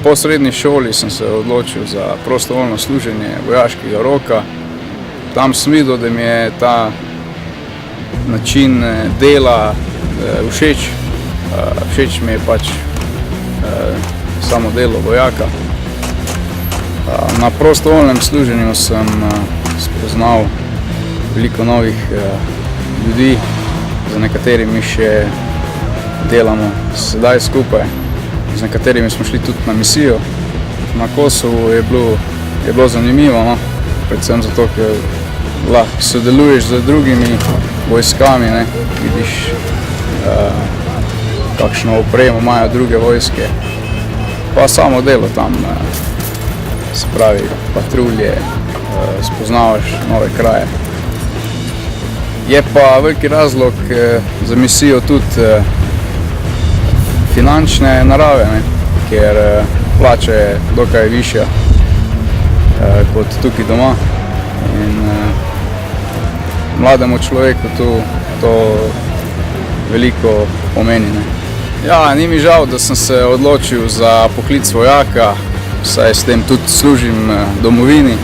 Po srednji šoli sem se odločil za prostovoljno služenje vojaškega roka. Tam sem videl, da mi je ta način dela všeč. Všeč mi je pač samo delo vojaka. Na prostovoljnem služenju sem spoznal veliko novih ljudi, z nekaterimi še delamo sedaj skupaj. Z nekaterimi smo šli tudi na misijo. Na Kosovu je bilo zanimivo, no? Predvsem zato, ker lahko sodeluješ z drugimi vojskami, ne? Vidiš, kakšno opremo imajo druge vojske. Pa samo delo tam, se pravi patrulje, spoznavaš nove kraje. Je pa veliki razlog za misijo tudi finančne narave, ne? Ker plača je dokaj višja kot tukaj doma in mlademu človeku to veliko pomeni, ne? Ja, ni mi žal, da sem se odločil za poklic vojaka, saj s tem tudi služim domovini.